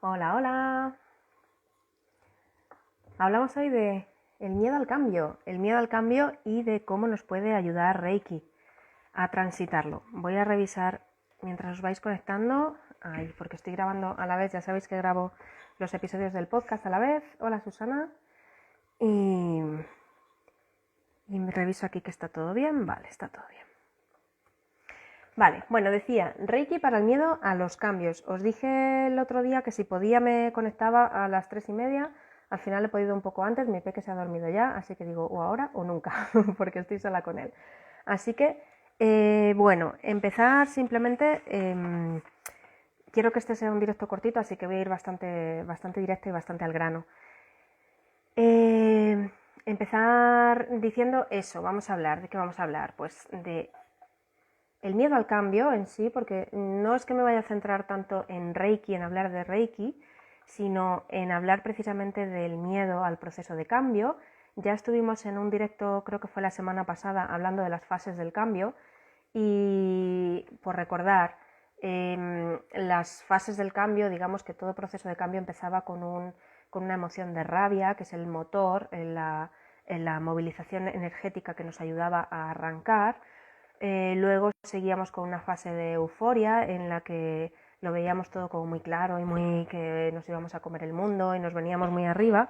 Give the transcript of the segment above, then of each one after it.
Hola, hola. Hablamos hoy de el miedo al cambio y de cómo nos puede ayudar Reiki a transitarlo. Voy a revisar mientras os vais conectando, porque estoy grabando a la vez, ya sabéis que grabo los episodios del podcast a la vez. Hola Susana. Y reviso aquí que está todo bien. Vale, está todo bien. Vale, bueno, decía, Reiki para el miedo a los cambios. Os dije el otro día que si podía me conectaba a las 3:30. Al final he podido un poco antes, mi peque se ha dormido ya, así que digo, o ahora o nunca, porque estoy sola con él. Así que, bueno, empezar simplemente, quiero que este sea un directo cortito, así que voy a ir bastante directa y bastante al grano. Empezar diciendo eso, vamos a hablar, ¿de qué vamos a hablar? Pues de el miedo al cambio en sí, porque no es que me vaya a centrar tanto en Reiki, en hablar de Reiki, sino en hablar precisamente del miedo al proceso de cambio. Ya estuvimos en un directo, creo que fue la semana pasada, hablando de las fases del cambio y por recordar, las fases del cambio, digamos que todo proceso de cambio empezaba con una emoción de rabia, que es el motor, en la movilización energética que nos ayudaba a arrancar. Luego seguíamos con una fase de euforia en la que lo veíamos todo como muy claro y muy que nos íbamos a comer el mundo y nos veníamos muy arriba.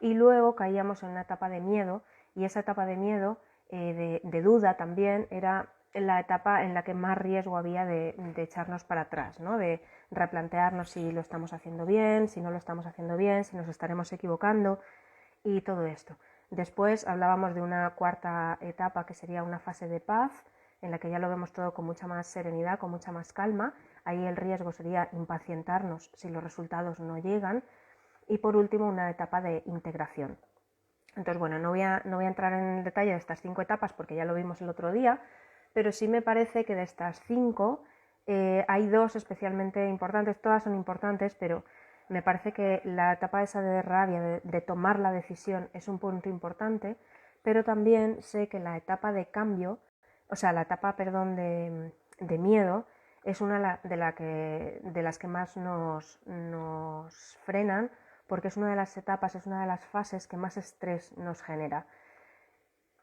Y luego caíamos en una etapa de miedo, y esa etapa de miedo, de duda también, era la etapa en la que más riesgo había de echarnos para atrás, ¿no? De replantearnos si lo estamos haciendo bien, si no lo estamos haciendo bien, si nos estaremos equivocando y todo esto. Después hablábamos de una cuarta etapa que sería una fase de paz, en la que ya lo vemos todo con mucha más serenidad, con mucha más calma. Ahí el riesgo sería impacientarnos si los resultados no llegan. Y por último, una etapa de integración. Entonces, bueno, no voy a entrar en el detalle de estas 5 etapas porque ya lo vimos el otro día, pero sí me parece que de estas 5 hay 2 especialmente importantes. Todas son importantes, pero me parece que la etapa esa de rabia, de tomar la decisión, es un punto importante, pero también sé que la etapa de cambio, o sea, la etapa, perdón, de miedo, es una de las que más nos frenan, porque es una de las etapas, es una de las fases que más estrés nos genera.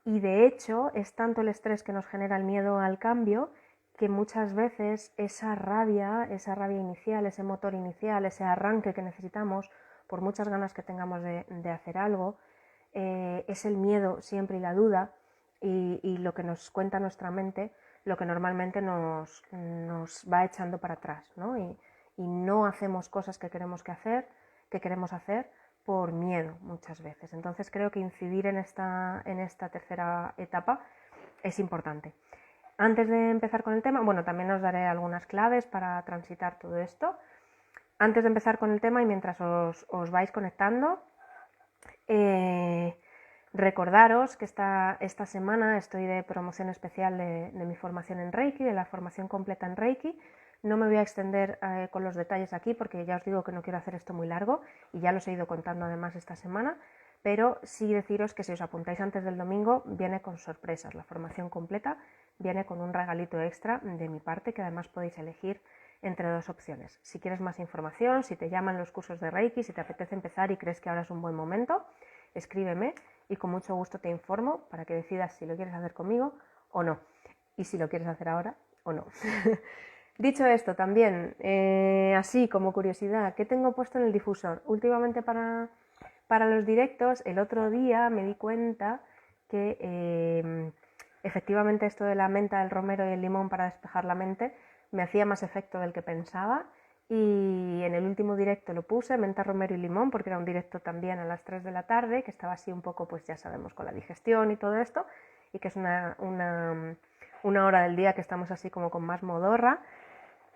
Y de hecho es tanto el estrés que nos genera el miedo al cambio, que muchas veces esa rabia inicial, ese motor inicial, ese arranque que necesitamos, por muchas ganas que tengamos de hacer algo, es el miedo siempre y la duda y lo que nos cuenta nuestra mente, lo que normalmente nos va echando para atrás, ¿no? Y no hacemos cosas que queremos hacer por miedo muchas veces. Entonces creo que incidir en esta tercera etapa es importante. Antes de empezar con el tema, bueno, también os daré algunas claves para transitar todo esto. Antes de empezar con el tema y mientras os vais conectando, recordaros que esta semana estoy de promoción especial de mi formación en Reiki, de la formación completa en Reiki. No me voy a extender con los detalles aquí porque ya os digo que no quiero hacer esto muy largo y ya los he ido contando además esta semana, pero sí deciros que si os apuntáis antes del domingo viene con sorpresas. La formación completa viene con un regalito extra de mi parte que además podéis elegir entre 2 opciones. Si quieres más información, si te llaman los cursos de Reiki, si te apetece empezar y crees que ahora es un buen momento, escríbeme y con mucho gusto te informo para que decidas si lo quieres hacer conmigo o no, y si lo quieres hacer ahora o no. Dicho esto, también, así como curiosidad, ¿qué tengo puesto en el difusor? Últimamente para los directos, el otro día me di cuenta que efectivamente esto de la menta, el romero y el limón para despejar la mente me hacía más efecto del que pensaba, y en el último directo lo puse, menta, romero y limón, porque era un directo también a las 3 de la tarde, que estaba así un poco, pues ya sabemos, con la digestión y todo esto, y que es una hora del día que estamos así como con más modorra.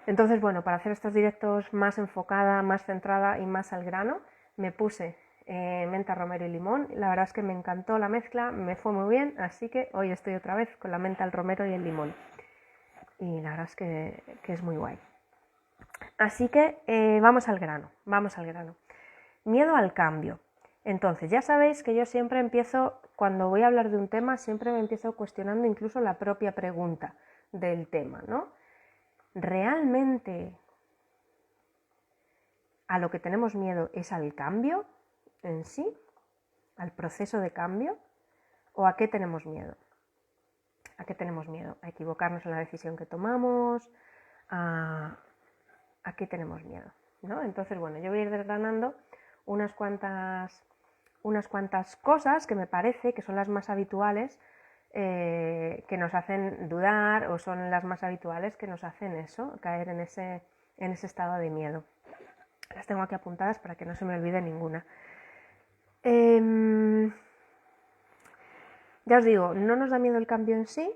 Entonces, bueno, para hacer estos directos más enfocada, más centrada y más al grano, me puse menta, romero y limón. La verdad es que me encantó la mezcla, me fue muy bien, así que hoy estoy otra vez con la menta, el romero y el limón. Y la verdad es que es muy guay. Así que vamos al grano. Miedo al cambio. Entonces, ya sabéis que yo siempre empiezo, cuando voy a hablar de un tema, siempre me empiezo cuestionando incluso la propia pregunta del tema, ¿no? ¿Realmente a lo que tenemos miedo es al cambio en sí, al proceso de cambio, o a qué tenemos miedo. ¿A qué tenemos miedo? A equivocarnos en la decisión que tomamos, a qué tenemos miedo, ¿no? Entonces, bueno, yo voy a ir desgranando unas cuantas cosas que me parece que son las más habituales que nos hacen dudar, o son las más habituales que nos hacen eso, caer en ese estado de miedo. Las tengo aquí apuntadas para que no se me olvide ninguna. Ya os digo, no nos da miedo el cambio en sí,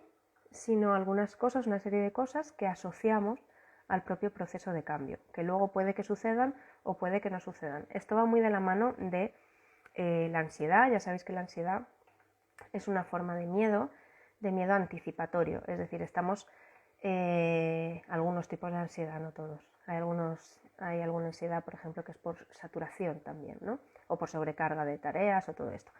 sino algunas cosas, una serie de cosas que asociamos al propio proceso de cambio, que luego puede que sucedan o puede que no sucedan. Esto va muy de la mano de la ansiedad. Ya sabéis que la ansiedad es una forma de miedo anticipatorio, es decir, estamos algunos tipos de ansiedad, no todos. Hay alguna ansiedad, por ejemplo, que es por saturación también, ¿no? O por sobrecarga de tareas o todo esto.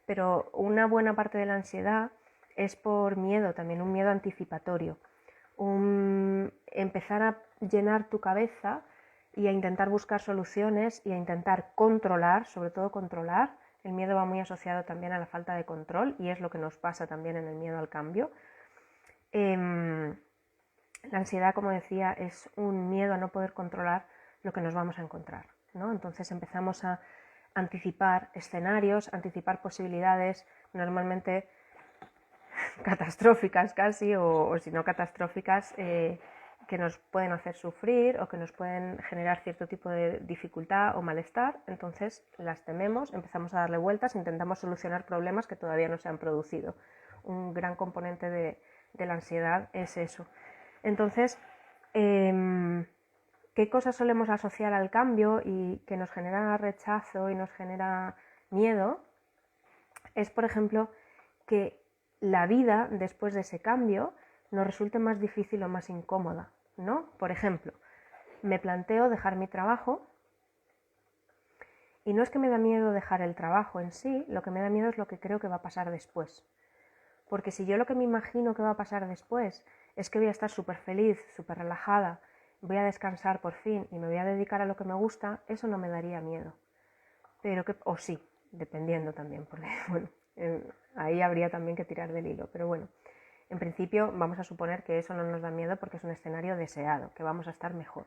Pero una buena parte de la ansiedad es por miedo, también un miedo anticipatorio. Empezar a llenar tu cabeza y a intentar buscar soluciones y a intentar controlar, sobre todo controlar. El miedo va muy asociado también a la falta de control, y es lo que nos pasa también en el miedo al cambio. La ansiedad, como decía, es un miedo a no poder controlar lo que nos vamos a encontrar, ¿no? Entonces empezamos a anticipar escenarios, anticipar posibilidades, normalmente catastróficas casi, o si no catastróficas, que nos pueden hacer sufrir o que nos pueden generar cierto tipo de dificultad o malestar. Entonces las tememos, empezamos a darle vueltas, intentamos solucionar problemas que todavía no se han producido. Un gran componente de la ansiedad es eso. Entonces, ¿qué cosas solemos asociar al cambio y que nos genera rechazo y nos genera miedo? Es, por ejemplo, que la vida después de ese cambio nos resulte más difícil o más incómoda, ¿no? Por ejemplo, me planteo dejar mi trabajo, y no es que me da miedo dejar el trabajo en sí, lo que me da miedo es lo que creo que va a pasar después. Porque si yo lo que me imagino que va a pasar después es que voy a estar súper feliz, súper relajada, voy a descansar por fin y me voy a dedicar a lo que me gusta, eso no me daría miedo. O sí, dependiendo también, porque bueno, ahí habría también que tirar del hilo. Pero bueno, en principio vamos a suponer que eso no nos da miedo porque es un escenario deseado, que vamos a estar mejor.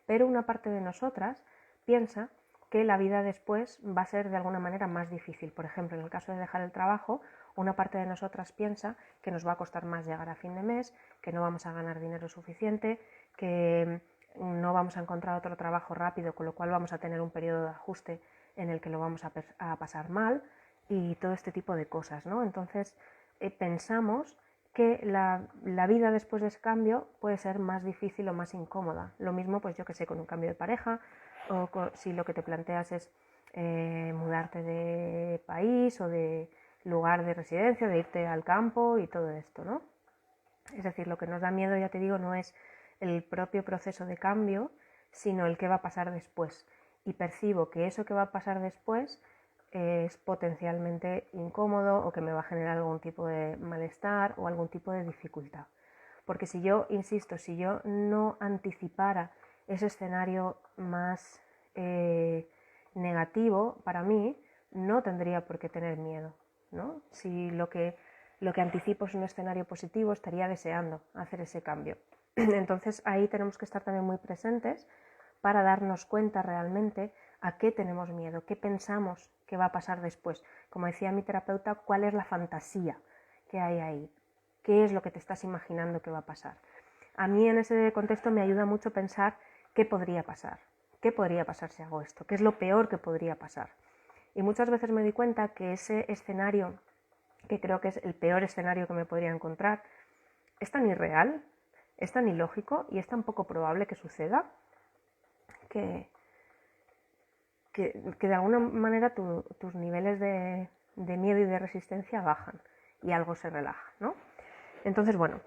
Pero una parte de nosotras piensa que la vida después va a ser de alguna manera más difícil. Por ejemplo, en el caso de dejar el trabajo, una parte de nosotras piensa que nos va a costar más llegar a fin de mes, que no vamos a ganar dinero suficiente, que no vamos a encontrar otro trabajo rápido, con lo cual vamos a tener un periodo de ajuste en el que lo vamos a pasar mal, y todo este tipo de cosas, ¿no? Entonces pensamos que la vida después de ese cambio puede ser más difícil o más incómoda. Lo mismo, pues yo que sé, con un cambio de pareja, o si lo que te planteas es mudarte de país o de lugar de residencia, de irte al campo y todo esto, ¿no? Es decir, lo que nos da miedo, ya te digo, no es el propio proceso de cambio, sino el que va a pasar después. Y percibo que eso que va a pasar después es potencialmente incómodo, o que me va a generar algún tipo de malestar o algún tipo de dificultad. Porque si yo, insisto, si yo no anticipara ese escenario más negativo para mí, no tendría por qué tener miedo, ¿no? Si lo que anticipo es un escenario positivo, estaría deseando hacer ese cambio. Entonces ahí tenemos que estar también muy presentes para darnos cuenta realmente a qué tenemos miedo, qué pensamos que va a pasar después. Como decía mi terapeuta, ¿cuál es la fantasía que hay ahí? ¿Qué es lo que te estás imaginando que va a pasar? A mí en ese contexto me ayuda mucho pensar qué podría pasar. ¿Qué podría pasar si hago esto? ¿Qué es lo peor que podría pasar? Y muchas veces me di cuenta que ese escenario, que creo que es el peor escenario que me podría encontrar, es tan irreal, es tan ilógico y es tan poco probable que suceda, que de alguna manera tus niveles de miedo y de resistencia bajan y algo se relaja, ¿no? Entonces, bueno,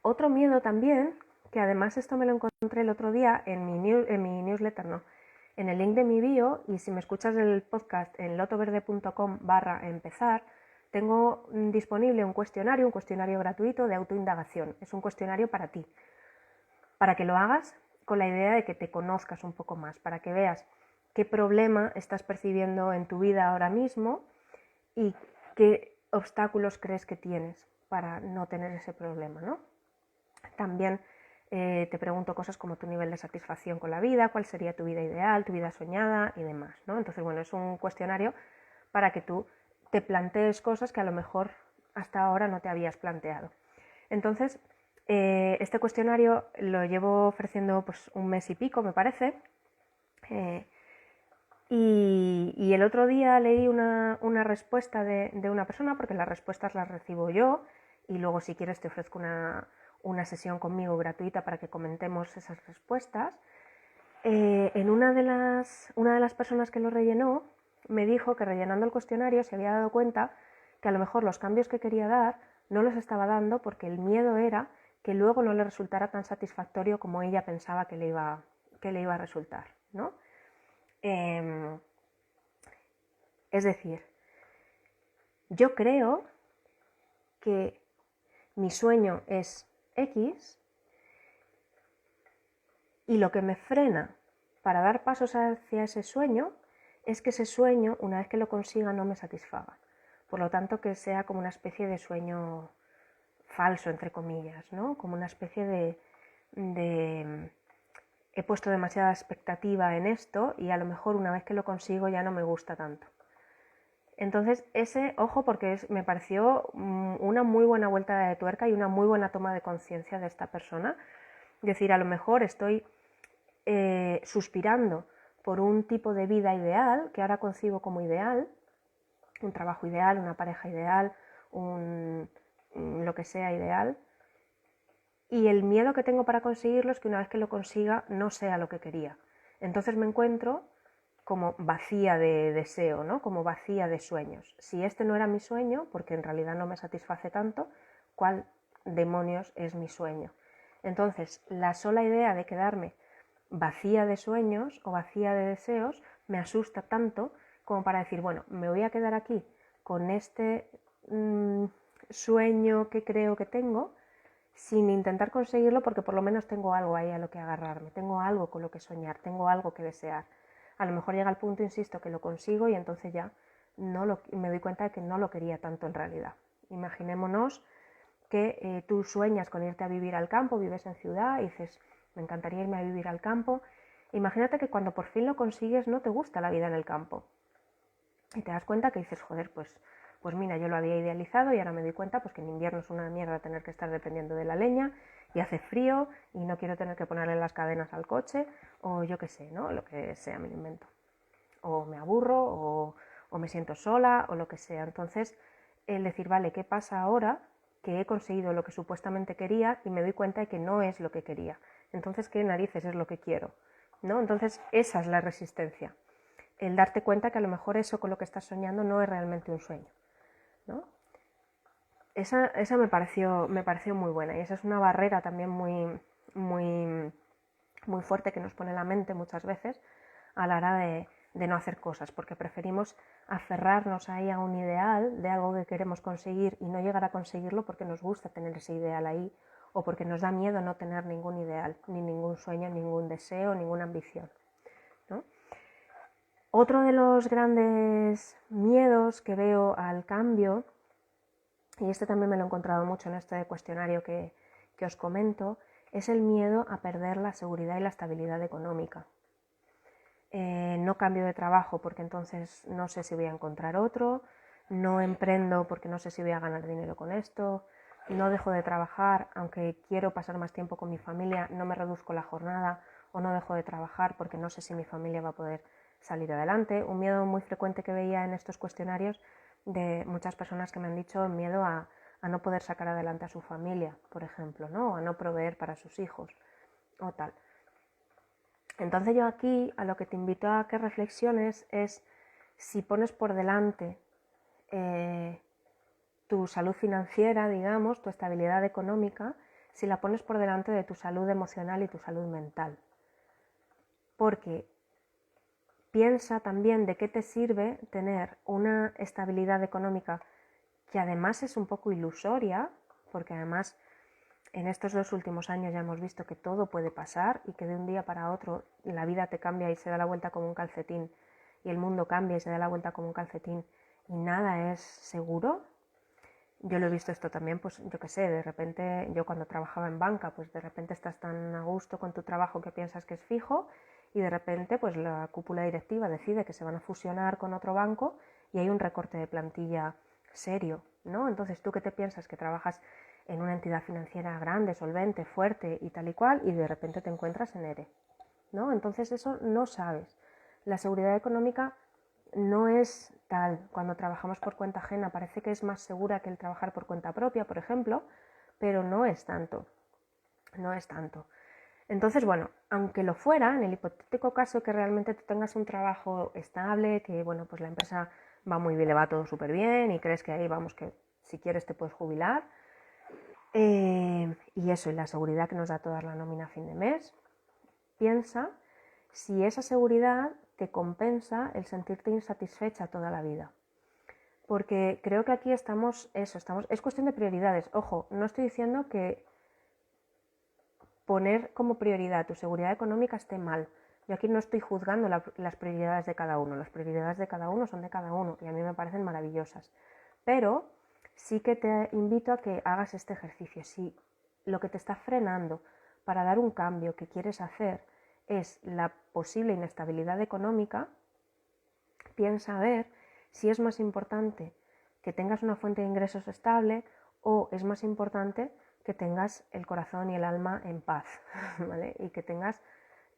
otro miedo también, que además esto me lo encontré el otro día en mi newsletter, no, en el link de mi bio, y si me escuchas el podcast en lotoverde.com/empezar, tengo disponible un cuestionario gratuito de autoindagación. Es un cuestionario para ti, para que lo hagas con la idea de que te conozcas un poco más, para que veas qué problema estás percibiendo en tu vida ahora mismo y qué obstáculos crees que tienes para no tener ese problema, ¿no? También te pregunto cosas como tu nivel de satisfacción con la vida, cuál sería tu vida ideal, tu vida soñada y demás, ¿no? Entonces, bueno, es un cuestionario para que tú te plantees cosas que a lo mejor hasta ahora no te habías planteado. Entonces, este cuestionario lo llevo ofreciendo pues un mes y pico, me parece, y el otro día leí una respuesta de una persona, porque las respuestas las recibo yo, y luego si quieres te ofrezco una sesión conmigo gratuita para que comentemos esas respuestas. En una de las personas que lo rellenó me dijo que rellenando el cuestionario se había dado cuenta que a lo mejor los cambios que quería dar no los estaba dando porque el miedo era que luego no le resultara tan satisfactorio como ella pensaba que le iba a resultar, ¿no? Es decir, yo creo que mi sueño es X y lo que me frena para dar pasos hacia ese sueño es que ese sueño, una vez que lo consiga, no me satisfaga. Por lo tanto, que sea como una especie de sueño falso, entre comillas, ¿no? Como una especie de he puesto demasiada expectativa en esto y a lo mejor una vez que lo consigo ya no me gusta tanto. Entonces, ojo, porque me pareció una muy buena vuelta de tuerca y una muy buena toma de conciencia de esta persona. Es decir, a lo mejor estoy suspirando por un tipo de vida ideal, que ahora concibo como ideal, un trabajo ideal, una pareja ideal, lo que sea ideal, y el miedo que tengo para conseguirlo es que una vez que lo consiga no sea lo que quería. Entonces me encuentro como vacía de deseo, ¿no? Como vacía de sueños. Si este no era mi sueño, porque en realidad no me satisface tanto, ¿cuál demonios es mi sueño? Entonces, la sola idea de quedarme vacía de sueños o vacía de deseos me asusta tanto como para decir, bueno, me voy a quedar aquí con este sueño que creo que tengo sin intentar conseguirlo porque por lo menos tengo algo ahí a lo que agarrarme, tengo algo con lo que soñar, tengo algo que desear. A lo mejor llega el punto, insisto, que lo consigo y entonces ya me doy cuenta de que no lo quería tanto en realidad. Imaginémonos que tú sueñas con irte a vivir al campo, vives en ciudad y dices, me encantaría irme a vivir al campo. Imagínate que cuando por fin lo consigues no te gusta la vida en el campo. Y te das cuenta que dices, joder, pues mira, yo lo había idealizado y ahora me doy cuenta pues que en invierno es una mierda tener que estar dependiendo de la leña y hace frío y no quiero tener que ponerle las cadenas al coche o yo qué sé, ¿no? Lo que sea, me lo invento. O me aburro o me siento sola o lo que sea. Entonces, el decir, vale, ¿qué pasa ahora que he conseguido lo que supuestamente quería y me doy cuenta de que no es lo que quería? Entonces, ¿qué narices es lo que quiero? ¿No? Entonces, esa es la resistencia. El darte cuenta que a lo mejor eso con lo que estás soñando no es realmente un sueño, ¿no? Esa me pareció muy buena y esa es una barrera también muy fuerte que nos pone la mente muchas veces a la hora de no hacer cosas, porque preferimos aferrarnos ahí a un ideal de algo que queremos conseguir y no llegar a conseguirlo porque nos gusta tener ese ideal ahí o porque nos da miedo no tener ningún ideal, ni ningún sueño, ningún deseo, ninguna ambición, ¿no? Otro de los grandes miedos que veo al cambio, y este también me lo he encontrado mucho en este cuestionario que os comento, es el miedo a perder la seguridad y la estabilidad económica. No cambio de trabajo porque entonces no sé si voy a encontrar otro, no emprendo porque no sé si voy a ganar dinero con esto, no dejo de trabajar aunque quiero pasar más tiempo con mi familia, no me reduzco la jornada o no dejo de trabajar porque no sé si mi familia va a poder salir adelante. Un miedo muy frecuente que veía en estos cuestionarios de muchas personas que me han dicho miedo a no poder sacar adelante a su familia, por ejemplo, ¿no? O a no proveer para sus hijos o tal. Entonces yo aquí a lo que te invito a que reflexiones es si pones por delante tu salud financiera, digamos, tu estabilidad económica, si la pones por delante de tu salud emocional y tu salud mental. Porque piensa también de qué te sirve tener una estabilidad económica que además es un poco ilusoria, porque además en estos 2 últimos años ya hemos visto que todo puede pasar y que de un día para otro la vida te cambia y se da la vuelta como un calcetín, y el mundo cambia y se da la vuelta como un calcetín, y nada es seguro. Yo lo he visto esto también, pues yo qué sé, de repente yo cuando trabajaba en banca, pues de repente estás tan a gusto con tu trabajo que piensas que es fijo, y de repente pues la cúpula directiva decide que se van a fusionar con otro banco y hay un recorte de plantilla serio, ¿no? Entonces tú que te piensas que trabajas en una entidad financiera grande, solvente, fuerte y tal y cual, y de repente te encuentras en ERE, ¿no? Entonces eso no sabes. La seguridad económica no es tal. Cuando trabajamos por cuenta ajena parece que es más segura que el trabajar por cuenta propia, por ejemplo, pero no es tanto. No es tanto. Entonces, bueno, aunque lo fuera, en el hipotético caso que realmente tú tengas un trabajo estable, que bueno, pues la empresa va muy bien, le va todo súper bien y crees que ahí vamos, que si quieres te puedes jubilar, y eso, y la seguridad que nos da toda la nómina a fin de mes, piensa si esa seguridad te compensa el sentirte insatisfecha toda la vida. Porque creo que aquí es cuestión de prioridades. Ojo, no estoy diciendo que poner como prioridad tu seguridad económica esté mal. Yo aquí no estoy juzgando las prioridades de cada uno. Las prioridades de cada uno son de cada uno y a mí me parecen maravillosas. Pero sí que te invito a que hagas este ejercicio. Si lo que te está frenando para dar un cambio que quieres hacer es la posible inestabilidad económica, piensa a ver si es más importante que tengas una fuente de ingresos estable o es más importante que tengas el corazón y el alma en paz, ¿vale? Y que tengas,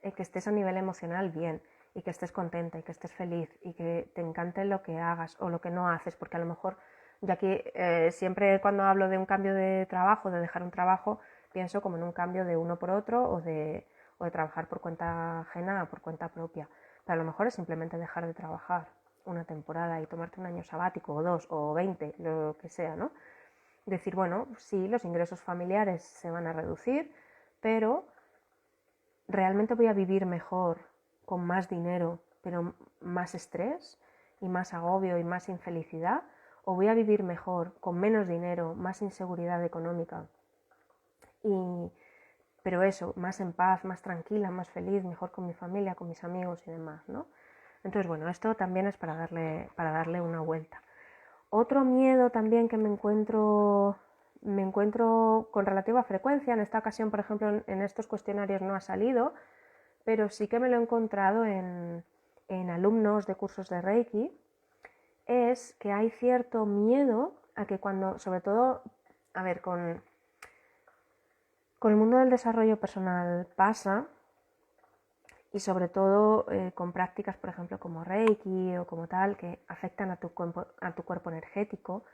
que estés a nivel emocional bien y que estés contenta y que estés feliz y que te encante lo que hagas o lo que no haces, porque a lo mejor yo aquí siempre cuando hablo de un cambio de trabajo, de dejar un trabajo, pienso como en un cambio de uno por otro o de trabajar por cuenta ajena o por cuenta propia. Pero a lo mejor es simplemente dejar de trabajar una temporada y tomarte un año sabático o 2 o 20, lo que sea, ¿no? Decir, bueno, sí, los ingresos familiares se van a reducir, pero realmente voy a vivir mejor con más dinero, pero más estrés y más agobio y más infelicidad, o voy a vivir mejor con menos dinero, más inseguridad económica, pero eso, más en paz, más tranquila, más feliz, mejor con mi familia, con mis amigos y demás, ¿no? Entonces, bueno, esto también es para darle una vuelta. Otro miedo también que me encuentro con relativa frecuencia, en esta ocasión, por ejemplo, en estos cuestionarios no ha salido, pero sí que me lo he encontrado en alumnos de cursos de Reiki, es que hay cierto miedo a que cuando, sobre todo, a ver, con el mundo del desarrollo personal pasa, y sobre todo con prácticas, por ejemplo, como Reiki o como tal, que afectan a tu cuerpo energético.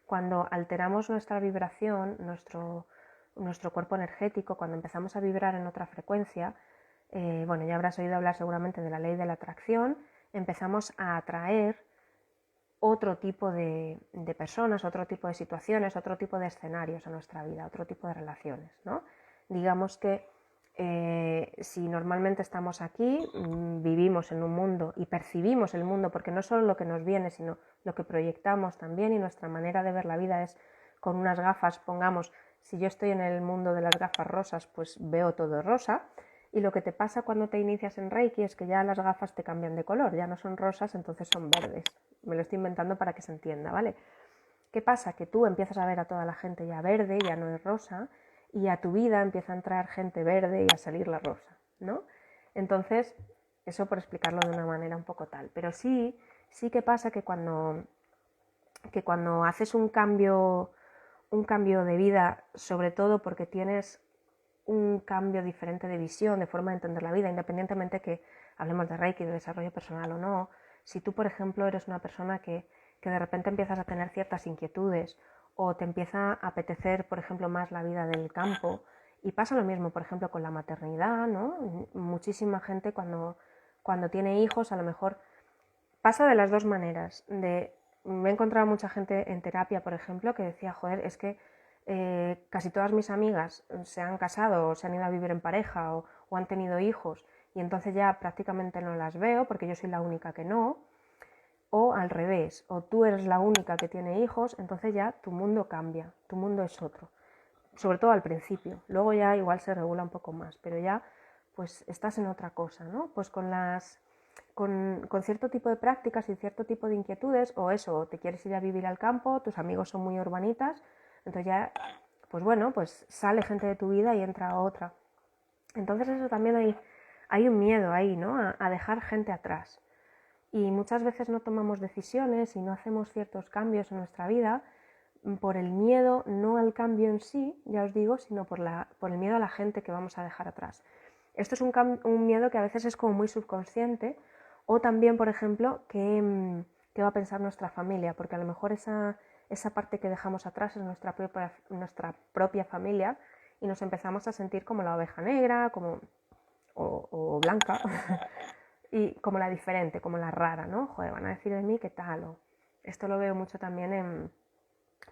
Cuando alteramos nuestra vibración, nuestro cuerpo energético, cuando empezamos a vibrar en otra frecuencia, bueno, ya habrás oído hablar seguramente de la ley de la atracción, empezamos a atraer otro tipo de personas, otro tipo de situaciones, otro tipo de escenarios a nuestra vida, otro tipo de relaciones, ¿no? Digamos que si normalmente estamos aquí, vivimos en un mundo y percibimos el mundo, porque no solo lo que nos viene, sino lo que proyectamos también, y nuestra manera de ver la vida es con unas gafas, pongamos, si yo estoy en el mundo de las gafas rosas, pues veo todo rosa, y lo que te pasa cuando te inicias en Reiki es que ya las gafas te cambian de color, ya no son rosas, entonces son verdes. Me lo estoy inventando para que se entienda, ¿vale? ¿Qué pasa? Que tú empiezas a ver a toda la gente ya verde, ya no es rosa, y a tu vida empieza a entrar gente verde y a salir la rosa, ¿no? Entonces, eso por explicarlo de una manera un poco tal. Pero sí que pasa que cuando haces un cambio de vida, sobre todo porque tienes un cambio diferente de visión, de forma de entender la vida, independientemente que hablemos de Reiki, de desarrollo personal o no. Si tú, por ejemplo, eres una persona que de repente empiezas a tener ciertas inquietudes o te empieza a apetecer, por ejemplo, más la vida del campo, y pasa lo mismo, por ejemplo, con la maternidad, ¿no? Muchísima gente cuando tiene hijos, a lo mejor pasa de las dos maneras. Me he encontrado mucha gente en terapia, por ejemplo, que decía, joder, es que casi todas mis amigas se han casado o se han ido a vivir en pareja o han tenido hijos, y entonces ya prácticamente no las veo porque yo soy la única que no, o al revés, o tú eres la única que tiene hijos, entonces ya tu mundo cambia, tu mundo es otro. sobre todo al principio. Luego ya igual se regula un poco más, pero ya pues estás en otra cosa, ¿no? Pues con cierto tipo de prácticas y cierto tipo de inquietudes, o eso, te quieres ir a vivir al campo, tus amigos son muy urbanitas, entonces ya, pues bueno, pues sale gente de tu vida y entra otra. Entonces eso también hay un miedo ahí, ¿no? A dejar gente atrás. Y muchas veces no tomamos decisiones y no hacemos ciertos cambios en nuestra vida por el miedo, no al cambio en sí, ya os digo, sino por el miedo a la gente que vamos a dejar atrás. Esto es un miedo que a veces es como muy subconsciente, o también, por ejemplo, qué va a pensar nuestra familia, porque a lo mejor esa parte que dejamos atrás es nuestra propia familia y nos empezamos a sentir como la oveja negra o blanca y como la diferente, como la rara, ¿no? Joder, van a decir de mí qué tal. Esto lo veo mucho también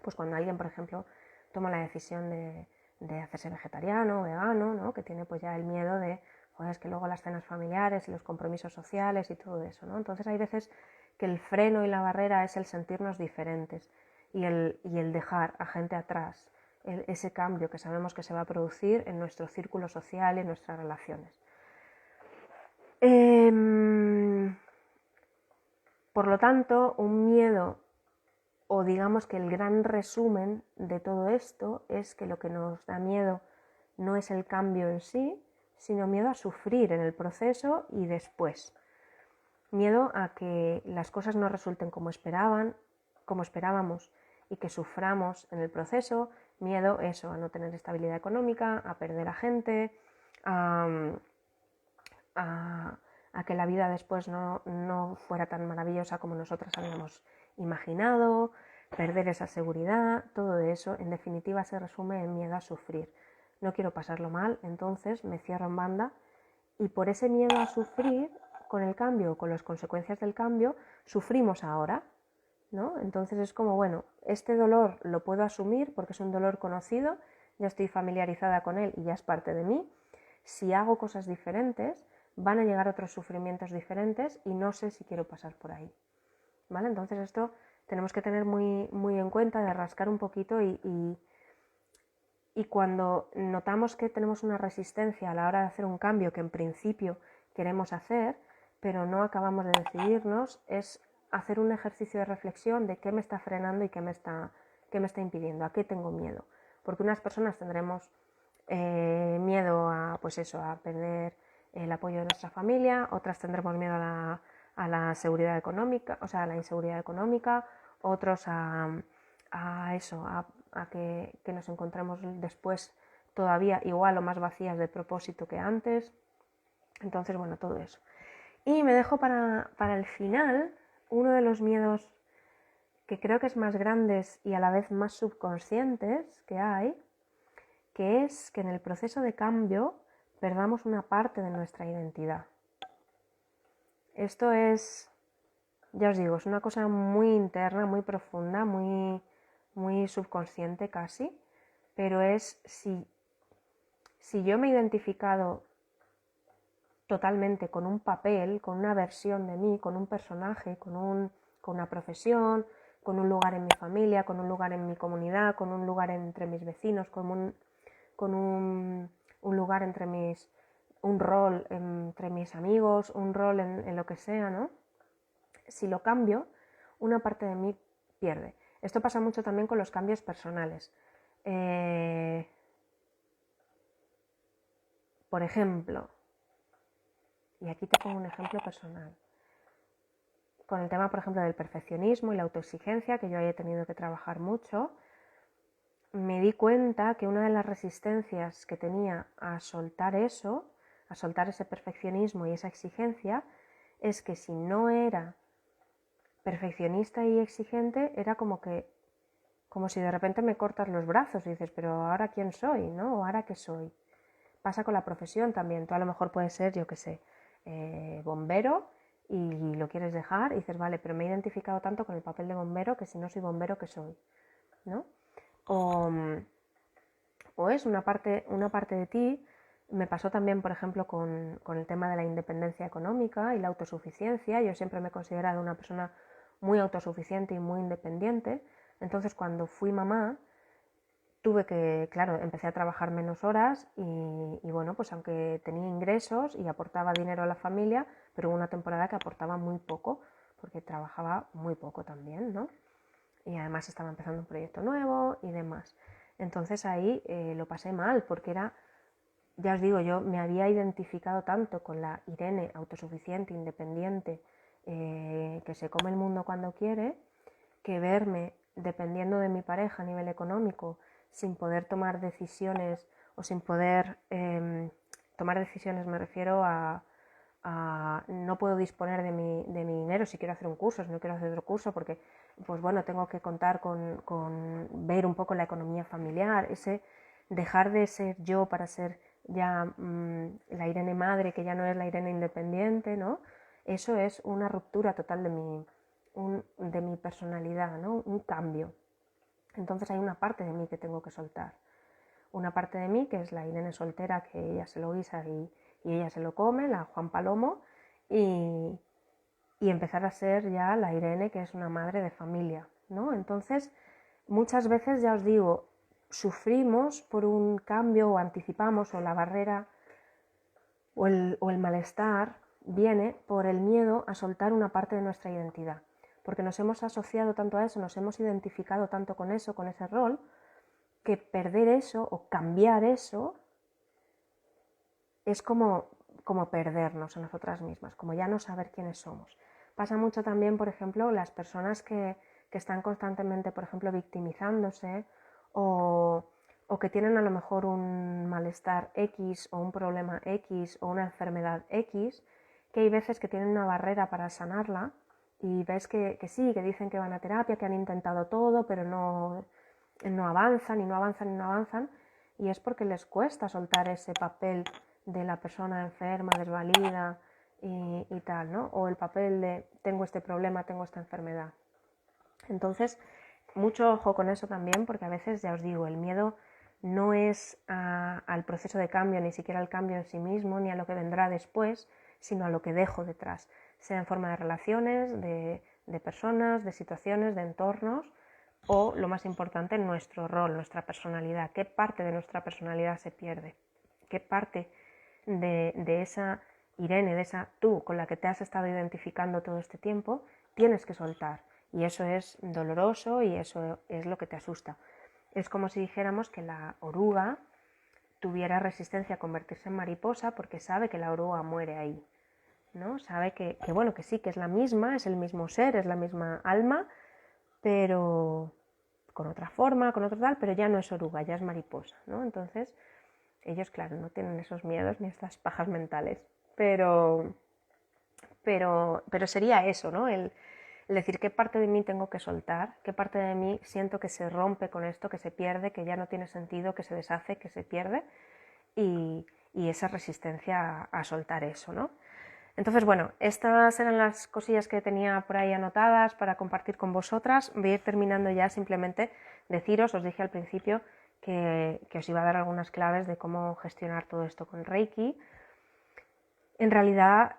pues cuando alguien, por ejemplo, toma la decisión de hacerse vegetariano o vegano, ¿no? Que tiene pues ya el miedo de, joder, es que luego las cenas familiares y los compromisos sociales y todo eso, ¿no? Entonces hay veces que el freno y la barrera es el sentirnos diferentes y el dejar a gente atrás, ese cambio que sabemos que se va a producir en nuestro círculo social y en nuestras relaciones. Por lo tanto, un miedo, o digamos que el gran resumen de todo esto es que lo que nos da miedo no es el cambio en sí, sino miedo a sufrir en el proceso y después. Miedo a que las cosas no resulten como esperábamos y que suframos en el proceso. Miedo eso, a no tener estabilidad económica, a perder a gente, a que la vida después no fuera tan maravillosa como nosotras habíamos imaginado, perder esa seguridad, todo eso en definitiva se resume en miedo a sufrir. No quiero pasarlo mal, entonces me cierro en banda y por ese miedo a sufrir con el cambio, con las consecuencias del cambio, sufrimos ahora, ¿no? Entonces es como, bueno, este dolor lo puedo asumir porque es un dolor conocido, ya estoy familiarizada con él y ya es parte de mí. Si hago cosas diferentes, van a llegar otros sufrimientos diferentes y no sé si quiero pasar por ahí, ¿vale? Entonces esto tenemos que tener muy, muy en cuenta, de rascar un poquito y cuando notamos que tenemos una resistencia a la hora de hacer un cambio que en principio queremos hacer, pero no acabamos de decidirnos, es hacer un ejercicio de reflexión de qué me está frenando y qué me está impidiendo, a qué tengo miedo. Porque unas personas tendremos miedo a, pues eso, a perder el apoyo de nuestra familia, otras tendremos miedo a la seguridad económica, o sea, a la inseguridad económica, otros a eso, a que nos encontremos después todavía igual o más vacías de propósito que antes. Entonces, bueno, todo eso. Y me dejo para el final uno de los miedos que creo que es más grandes y a la vez más subconscientes que hay, que es que en el proceso de cambio perdamos una parte de nuestra identidad. Esto es, ya os digo, es una cosa muy interna, muy profunda, muy, muy subconsciente casi, pero es si yo me he identificado totalmente con un papel, con una versión de mí, con un personaje, con una profesión, con un lugar en mi familia, con un lugar en mi comunidad, con un lugar entre mis vecinos, con un lugar un rol entre mis amigos, un rol en lo que sea, ¿no? Si lo cambio, una parte de mí pierde. Esto pasa mucho también con los cambios personales. Por ejemplo, y aquí te pongo un ejemplo personal, con el tema, por ejemplo, del perfeccionismo y la autoexigencia, que yo he tenido que trabajar mucho, me di cuenta que una de las resistencias que tenía a soltar eso, a soltar ese perfeccionismo y esa exigencia, es que si no era perfeccionista y exigente, era como si de repente me cortas los brazos y dices, pero ahora quién soy, ¿no? O ahora qué soy. Pasa con la profesión también. Tú a lo mejor puedes ser, yo qué sé, bombero y lo quieres dejar y dices, vale, pero me he identificado tanto con el papel de bombero que si no soy bombero, ¿qué soy? ¿No? O es una parte de ti. Me pasó también, por ejemplo, con el tema de la independencia económica y la autosuficiencia. Yo siempre me he considerado una persona muy autosuficiente y muy independiente. Entonces, cuando fui mamá, claro, empecé a trabajar menos horas y bueno, pues aunque tenía ingresos y aportaba dinero a la familia, pero hubo una temporada que aportaba muy poco, porque trabajaba muy poco también, ¿no? Y además estaba empezando un proyecto nuevo y demás. Entonces ahí lo pasé mal, porque era, ya os digo, yo me había identificado tanto con la Irene autosuficiente, independiente, que se come el mundo cuando quiere, que verme dependiendo de mi pareja a nivel económico, sin poder tomar decisiones o sin poder tomar decisiones, me refiero a no puedo disponer de mi dinero si quiero hacer un curso, si no quiero hacer otro curso, porque pues bueno, tengo que contar con ver un poco la economía familiar, ese dejar de ser yo para ser ya la Irene madre, que ya no es la Irene independiente, ¿no? Eso es una ruptura total de mi personalidad, ¿no? Un cambio. Entonces hay una parte de mí que tengo que soltar. Una parte de mí que es la Irene soltera, que ella se lo guisa y ella se lo come, la Juan Palomo, y, y empezar a ser ya la Irene que es una madre de familia, ¿no? Entonces, muchas veces, ya os digo, sufrimos por un cambio o anticipamos o la barrera o el malestar viene por el miedo a soltar una parte de nuestra identidad, porque nos hemos asociado tanto a eso, nos hemos identificado tanto con eso, con ese rol, que perder eso o cambiar eso es como perdernos a nosotras mismas, como ya no saber quiénes somos. Pasa mucho también, por ejemplo, las personas que están constantemente, por ejemplo, victimizándose o que tienen a lo mejor un malestar X o un problema X o una enfermedad X, que hay veces que tienen una barrera para sanarla y ves que sí, que dicen que van a terapia, que han intentado todo, pero no avanzan y no avanzan y no avanzan, y es porque les cuesta soltar ese papel de la persona enferma, desvalida y tal, ¿no? O el papel de tengo este problema, tengo esta enfermedad. Entonces, mucho ojo con eso también, porque a veces, ya os digo, el miedo no es al proceso de cambio, ni siquiera al cambio en sí mismo, ni a lo que vendrá después, sino a lo que dejo detrás, sea en forma de relaciones, de personas, de situaciones, de entornos, o lo más importante, nuestro rol, nuestra personalidad. ¿Qué parte de nuestra personalidad se pierde? ¿Qué parte de esa Irene, de esa tú con la que te has estado identificando todo este tiempo, tienes que soltar? Y eso es doloroso y eso es lo que te asusta. Es como si dijéramos que la oruga tuviera resistencia a convertirse en mariposa porque sabe que la oruga muere ahí, ¿no? Sabe que bueno, que sí, que es la misma, es el mismo ser, es la misma alma, pero con otra forma, con otro tal, pero ya no es oruga, ya es mariposa, ¿no? Entonces, ellos, claro, no tienen esos miedos ni estas pajas mentales, pero sería eso, ¿no? El decir qué parte de mí tengo que soltar, qué parte de mí siento que se rompe con esto, que se pierde, que ya no tiene sentido, que se deshace, que se pierde, y esa resistencia a soltar eso, ¿no? Entonces, bueno, estas eran las cosillas que tenía por ahí anotadas para compartir con vosotras. Voy a ir terminando ya, simplemente deciros, os dije al principio que os iba a dar algunas claves de cómo gestionar todo esto con Reiki. En realidad,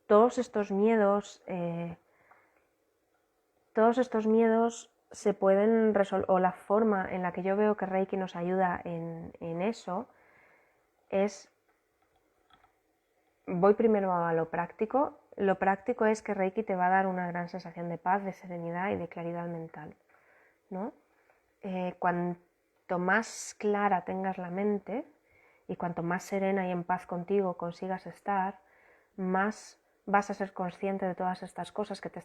todos estos miedos se pueden resolver, o la forma en la que yo veo que Reiki nos ayuda en eso es, voy primero a lo práctico. Lo práctico es que Reiki te va a dar una gran sensación de paz, de serenidad y de claridad mental, ¿no? Cuanto más clara tengas la mente y cuanto más serena y en paz contigo consigas estar, más vas a ser consciente de todas estas cosas que te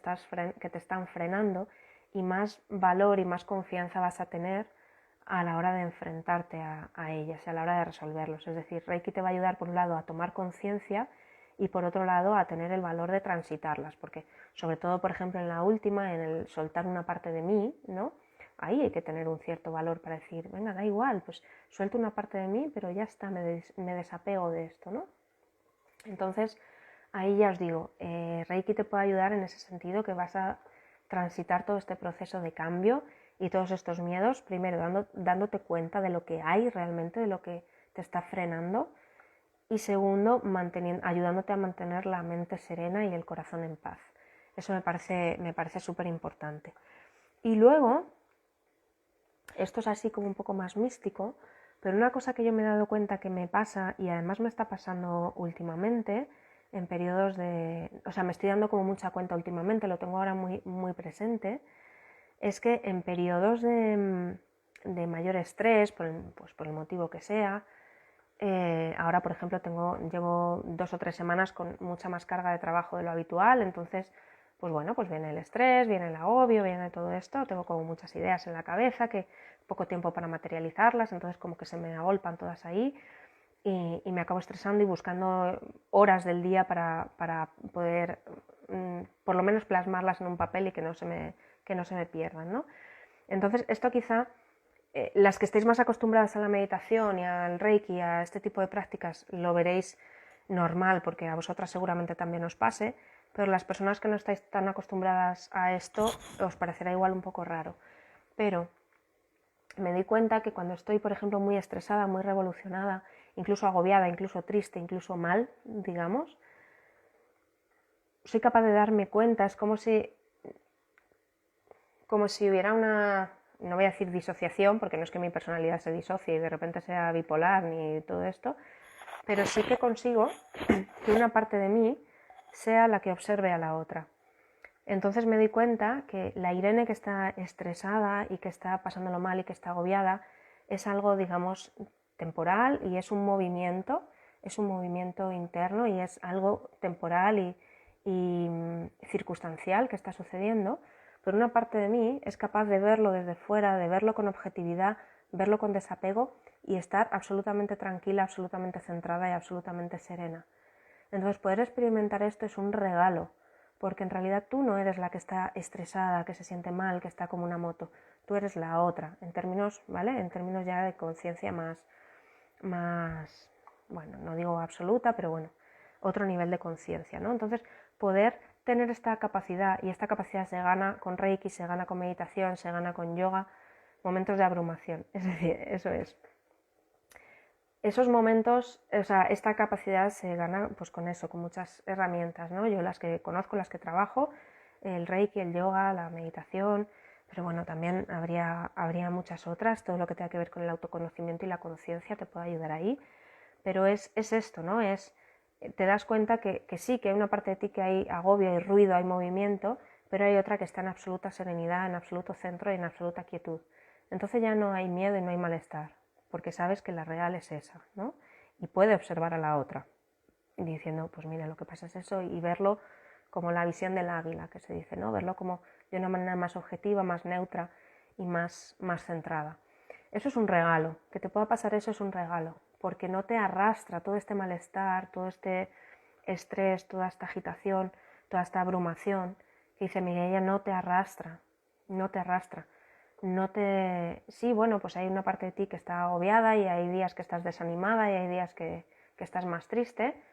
están frenando y más valor y más confianza vas a tener a la hora de enfrentarte a ellas y a la hora de resolverlos. Es decir, Reiki te va a ayudar por un lado a tomar conciencia y por otro lado a tener el valor de transitarlas, porque sobre todo, por ejemplo, en la última, en el soltar una parte de mí, ¿no? Ahí hay que tener un cierto valor para decir, venga, da igual, pues suelto una parte de mí, pero ya está, me desapego de esto, ¿no? Entonces, ahí ya os digo, Reiki te puede ayudar en ese sentido, que vas a transitar todo este proceso de cambio y todos estos miedos, primero dándote cuenta de lo que hay realmente, de lo que te está frenando, y segundo, ayudándote a mantener la mente serena y el corazón en paz. Eso me parece súper importante. Y luego, Esto es así como un poco más místico, pero una cosa que yo me he dado cuenta que me pasa y además me está pasando últimamente en periodos de... O sea, me estoy dando como mucha cuenta últimamente, lo tengo ahora muy, muy presente, es que en periodos de mayor estrés, pues por el motivo que sea, ahora, por ejemplo, llevo 2 o 3 semanas con mucha más carga de trabajo de lo habitual, entonces, pues bueno, pues viene el estrés, viene el agobio, viene todo esto, tengo como muchas ideas en la cabeza, que poco tiempo para materializarlas, entonces como que se me agolpan todas ahí y me acabo estresando y buscando horas del día para poder por lo menos plasmarlas en un papel y que no se me pierdan, ¿no? Entonces, esto quizá las que estéis más acostumbradas a la meditación y al Reiki, a este tipo de prácticas, lo veréis normal porque a vosotras seguramente también os pase, pero las personas que no estáis tan acostumbradas a esto os parecerá igual un poco raro. Pero me doy cuenta que cuando estoy, por ejemplo, muy estresada, muy revolucionada, incluso agobiada, incluso triste, incluso mal, digamos, soy capaz de darme cuenta, es como si hubiera una, no voy a decir disociación, porque no es que mi personalidad se disocie y de repente sea bipolar ni todo esto, pero sí que consigo que una parte de mí sea la que observe a la otra. Entonces me doy cuenta que la Irene que está estresada y que está pasándolo mal y que está agobiada es algo, digamos, temporal y es un movimiento interno y es algo temporal y circunstancial que está sucediendo, pero una parte de mí es capaz de verlo desde fuera, de verlo con objetividad, verlo con desapego y estar absolutamente tranquila, absolutamente centrada y absolutamente serena. Entonces poder experimentar esto es un regalo, porque en realidad tú no eres la que está estresada, que se siente mal, que está como una moto, tú eres la otra, en términos, ¿vale? En términos ya de conciencia más, bueno, no digo absoluta, pero bueno, otro nivel de conciencia, ¿no? Entonces, poder tener esta capacidad, y esta capacidad se gana con Reiki, se gana con meditación, se gana con yoga, momentos de abrumación, es decir, eso es. Esos momentos, o sea, esta capacidad se gana pues con eso, con muchas herramientas, ¿no? Yo las que conozco, las que trabajo, el Reiki, el yoga, la meditación, pero bueno, también habría muchas otras, todo lo que tenga que ver con el autoconocimiento y la conciencia te puede ayudar ahí, pero es esto, ¿no? Te das cuenta que sí, que hay una parte de ti que hay agobio, hay ruido, hay movimiento, pero hay otra que está en absoluta serenidad, en absoluto centro y en absoluta quietud. Entonces ya no hay miedo y no hay malestar, porque sabes que la real es esa, ¿no? Y puede observar a la otra, diciendo, pues mira, lo que pasa es eso, y verlo como la visión del águila, que se dice, ¿no? Verlo como de una manera más objetiva, más neutra y más centrada. Eso es un regalo, que te pueda pasar eso es un regalo, porque no te arrastra todo este malestar, todo este estrés, toda esta agitación, toda esta abrumación, que dice Mireia, no te arrastra, no te arrastra. No te... Sí, bueno, pues hay una parte de ti que está agobiada y hay días que estás desanimada y hay días que estás más triste,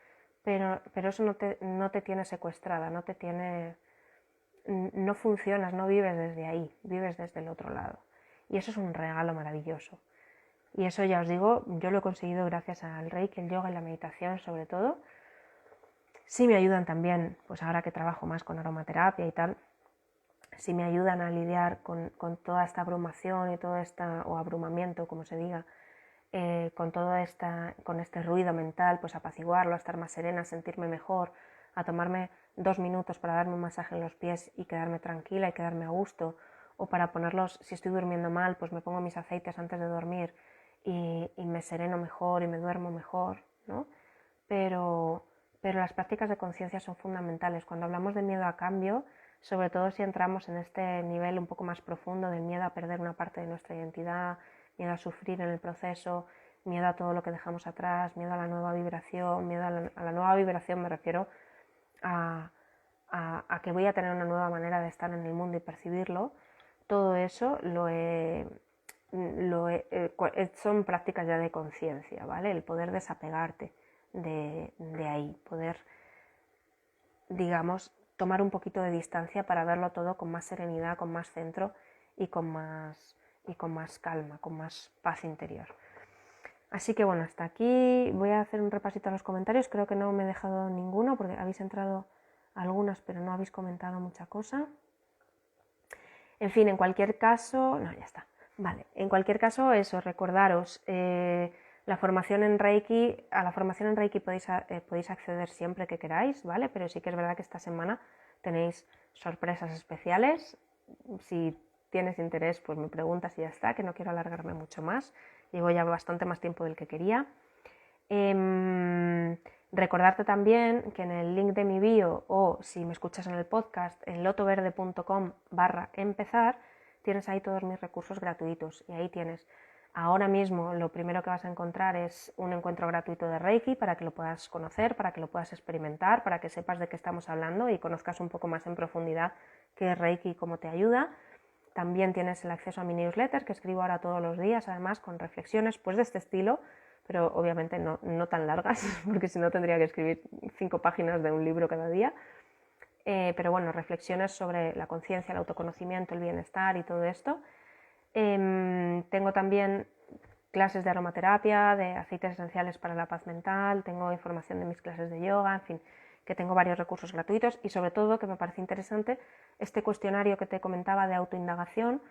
pero eso no te tiene secuestrada, no te tiene... No funcionas, no vives desde ahí, vives desde el otro lado. Y eso es un regalo maravilloso. Y eso ya os digo, yo lo he conseguido gracias al Reiki, el yoga y la meditación sobre todo. Sí me ayudan también, pues ahora que trabajo más con aromaterapia y tal, sí me ayudan a lidiar con toda esta abrumación y todo o abrumamiento, como se diga, con este ruido mental, pues apaciguarlo, a estar más serena, a sentirme mejor, a tomarme 2 minutos para darme un masaje en los pies y quedarme tranquila y quedarme a gusto, o para ponerlos, si estoy durmiendo mal, pues me pongo mis aceites antes de dormir y me sereno mejor y me duermo mejor, ¿no? Pero, pero las prácticas de conciencia son fundamentales. Cuando hablamos de miedo a cambio, sobre todo si entramos en este nivel un poco más profundo del miedo a perder una parte de nuestra identidad, miedo a sufrir en el proceso, miedo a todo lo que dejamos atrás, miedo a la nueva vibración, miedo a la nueva vibración me refiero a, que voy a tener una nueva manera de estar en el mundo y percibirlo, todo eso son prácticas ya de conciencia, ¿vale? El poder desapegarte de ahí, poder, digamos, tomar un poquito de distancia para verlo todo con más serenidad, con más centro y con más calma, con más paz interior. Así que bueno, hasta aquí voy a hacer un repasito a los comentarios. Creo que no me he dejado ninguno porque habéis entrado algunas pero no habéis comentado mucha cosa. En fin, en cualquier caso, no, ya está. Vale, en cualquier caso, eso, recordaros, la formación en Reiki, a la formación en Reiki podéis acceder siempre que queráis, ¿vale? Pero sí que es verdad que esta semana tenéis sorpresas especiales. Si tienes interés, pues me preguntas y ya está, que no quiero alargarme mucho más. Llevo ya bastante más tiempo del que quería. Recordarte también que en el link de mi bio o si me escuchas en el podcast en lotoverde.com/empezar tienes ahí todos mis recursos gratuitos y ahí tienes ahora mismo lo primero que vas a encontrar es un encuentro gratuito de Reiki para que lo puedas conocer, para que lo puedas experimentar, para que sepas de qué estamos hablando y conozcas un poco más en profundidad qué es Reiki y cómo te ayuda. También tienes el acceso a mi newsletter que escribo ahora todos los días, además con reflexiones pues de este estilo, pero obviamente no tan largas, porque si no tendría que escribir 5 páginas de un libro cada día. Pero bueno, reflexiones sobre la conciencia, el autoconocimiento, el bienestar y todo esto. Tengo también clases de aromaterapia, de aceites esenciales para la paz mental, tengo información de mis clases de yoga, en fin, que tengo varios recursos gratuitos y sobre todo, que me parece interesante, este cuestionario que te comentaba de autoindagación,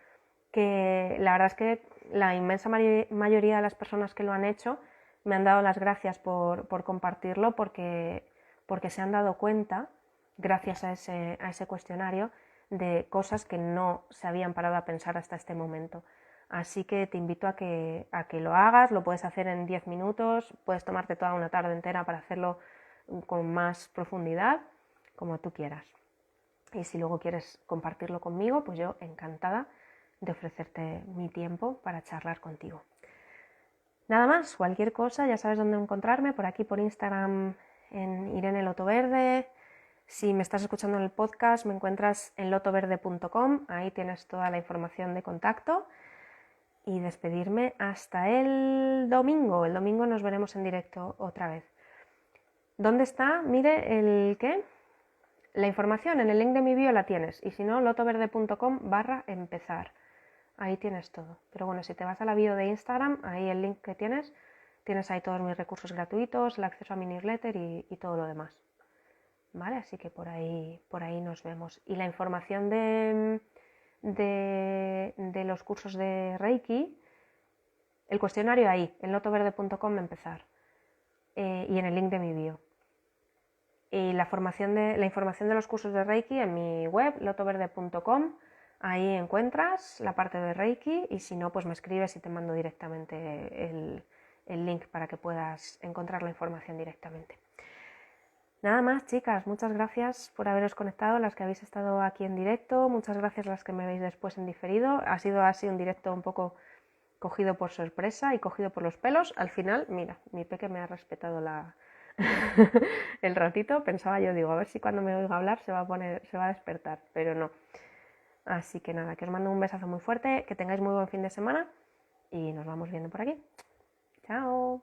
que la verdad es que la inmensa mayoría de las personas que lo han hecho me han dado las gracias por compartirlo porque se han dado cuenta, gracias a ese cuestionario, de cosas que no se habían parado a pensar hasta este momento. Así que te invito a que lo hagas, lo puedes hacer en 10 minutos, puedes tomarte toda una tarde entera para hacerlo con más profundidad, como tú quieras. Y si luego quieres compartirlo conmigo, pues yo encantada de ofrecerte mi tiempo para charlar contigo. Nada más, cualquier cosa, ya sabes dónde encontrarme, por aquí por Instagram en Irene Lotoverde. Si me estás escuchando en el podcast, me encuentras en lotoverde.com, ahí tienes toda la información de contacto. Y despedirme hasta el domingo. El domingo nos veremos en directo otra vez. ¿Dónde está? Mire, ¿el qué? La información en el link de mi bio la tienes. Y si no, lotoverde.com/empezar. Ahí tienes todo. Pero bueno, si te vas a la bio de Instagram, ahí el link que tienes ahí todos mis recursos gratuitos, el acceso a mi newsletter y todo lo demás. ¿Vale? Así que por ahí nos vemos. Y la información de los cursos de Reiki, el cuestionario ahí, en lotoverde.com empezar. Y en el link de mi bio. Y la información de los cursos de Reiki en mi web, lotoverde.com. Ahí encuentras la parte de Reiki y si no, pues me escribes y te mando directamente el link para que puedas encontrar la información directamente. Nada más, chicas, muchas gracias por haberos conectado, las que habéis estado aquí en directo, muchas gracias las que me veis después en diferido. Ha sido así un directo un poco cogido por sorpresa y cogido por los pelos. Al final, mira, mi peque me ha respetado el ratito. Pensaba yo, digo, a ver si cuando me oiga hablar se va a despertar, pero no. Así que nada, que os mando un besazo muy fuerte, que tengáis muy buen fin de semana y nos vamos viendo por aquí. Chao.